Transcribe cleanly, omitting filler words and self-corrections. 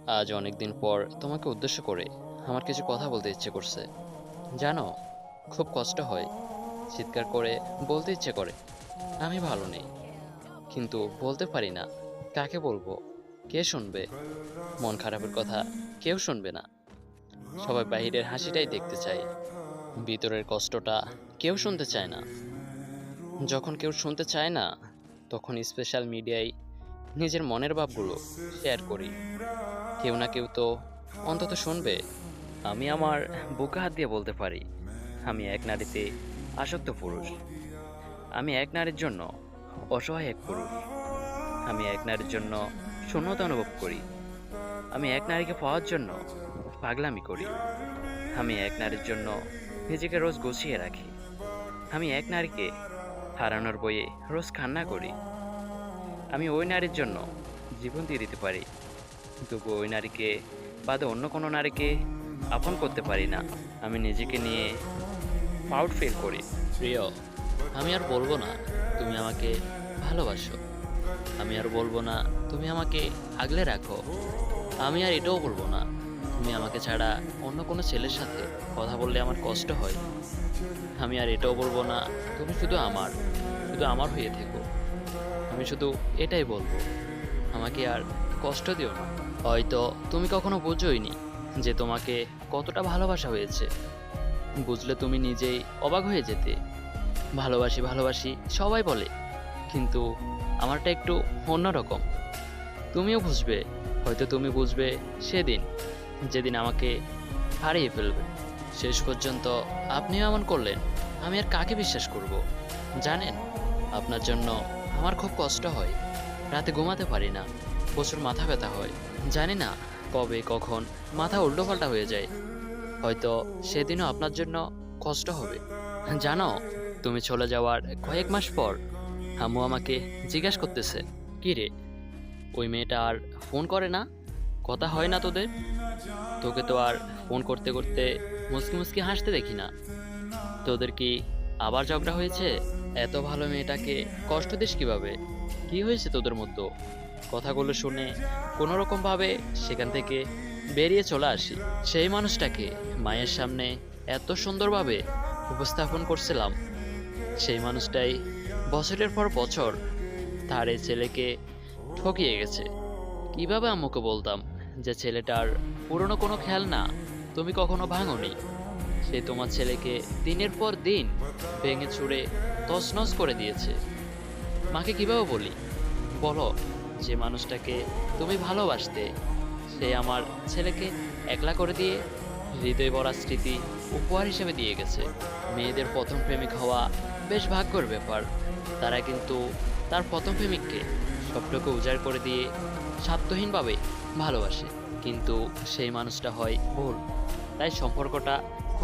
আজ অনেক দিন পর তোমাকে উদ্দেশ্য করে আমার কিছু কথা বলতে ইচ্ছে করছে। জানো, খুব কষ্ট হয়, চিৎকার করে বলতে ইচ্ছে করে আমি ভালো নেই, কিন্তু বলতে পারি না। কাকে বলবো? কে শুনবে? মন খারাপের কথা কেউ শুনবে না। সবাই বাহিরের হাসিটাই দেখতে চায়, ভিতরের কষ্টটা কেউ শুনতে চায় না। যখন কেউ শুনতে চায় না, তখন স্পেশাল মিডিয়ায় নিজের মনের ভাবগুলো শেয়ার করি। কেউ না কেউ তো অন্তত শুনবে। আমি আমার বুকে হাত দিয়ে বলতে পারি, আমি এক নারীতে আসক্ত পুরুষ। আমি এক নারীর জন্য অসহায় এক পুরুষ। আমি এক নারীর জন্য শূন্যতা অনুভব করি। আমি এক নারীকে পাওয়ার জন্য পাগলামি করি। আমি এক নারীর জন্য নিজেকে রোজ গুছিয়ে রাখি। আমি এক নারীকে হারানোর বয়ে রোজ কান্না করি। আমি ওই নারীর জন্য জীবন দিয়ে দিতে পারি, তবু ওই নারীকে বাদে অন্য কোনো নারীকে আপন করতে পারি না। আমি নিজেকে নিয়ে প্রাউড ফিল করি। প্রিয়, আমি আর বলবো না তুমি আমাকে ভালোবাসো। আমি আর বলবো না তুমি আমাকে আগলে রাখো। আমি আর এটাও বলবো না তুমি আমাকে ছাড়া অন্য কোনো ছেলের সাথে কথা বললে আমার কষ্ট হয়। আমি আর এটাও বলবো না তুমি শুধু আমার হয়ে থেকো। আমি শুধু এটাই বলবো, আমাকে আর কষ্ট দিও না। হয়তো তুমি কখনো বুঝোইনি যে তোমাকে কতটা ভালোবাসা হয়েছে। বুঝলে তুমি নিজেই অবাক হয়ে যেতে। ভালোবাসি ভালোবাসি সবাই বলে, কিন্তু আমারটা একটু অন্যরকম। তুমিও বুঝবে, হয়তো তুমি বুঝবে সেদিন, যেদিন আমাকে হারিয়ে ফেলবে। শেষ পর্যন্ত আপনিও এমন করলেন, আমি আর কাকে বিশ্বাস করব? জানেন, আপনার জন্য আমার খুব কষ্ট হয়। রাতে ঘুমাতে পারি না, প্রচুর মাথা ব্যথা হয়। জানি না কবে কখন মাথা উল্টোপাল্টা হয়ে যায়। হয়তো সেদিনও আপনার জন্য কষ্ট হবে। জানো, তুমি চলে যাওয়ার কয়েক মাস পর আম্মু আমাকে জিজ্ঞাসা করতেছে, কি রে, ওই মেয়েটা আর ফোন করে না? কথা হয় না তোদের? তোকে তো আর ফোন করতে করতে মুচকি মুচকি হাসতে দেখি না। তোদের কি আবার ঝগড়া হয়েছে? এত ভালো মেয়েটাকে কষ্ট দিস কিভাবে? কি হয়েছে তোদের মধ্যে? কথাগুলো শুনে কোনো রকম ভাবে সেখান থেকে বেরিয়ে চলে আসি। সেই মানুষটাকে মায়ের সামনে এত সুন্দরভাবে উপস্থাপন করছিলাম, সেই মানুষটাই বছরের পর বছর তার এই ছেলেকে ঠকিয়ে গেছে। কিভাবে আম্মুকে বলতাম যে ছেলেটার পুরনো কোনো খেয়াল না, তুমি কখনো ভাঙোনি। সে তোমার ছেলেকে দিনের পর দিন ভেঙে চুড়ে তছনছ করে দিয়েছে। মাকে কিভাবে বলি বলো, যে মানুষটাকে তুমি ভালোবাসতে, সে আমার ছেলেকে একলা করে দিয়ে হৃদয় ভরা স্মৃতি উপহার হিসেবে দিয়ে গেছে। মেয়েদের প্রথম প্রেমিক হওয়া বেশ ভাগ্যের ব্যাপার। তারা কিন্তু তার প্রথম প্রেমিককে সবটুকু উজাড় করে দিয়ে স্বার্থহীনভাবে ভালোবাসে, কিন্তু সেই মানুষটা হয় ভুল। তাই সম্পর্কটা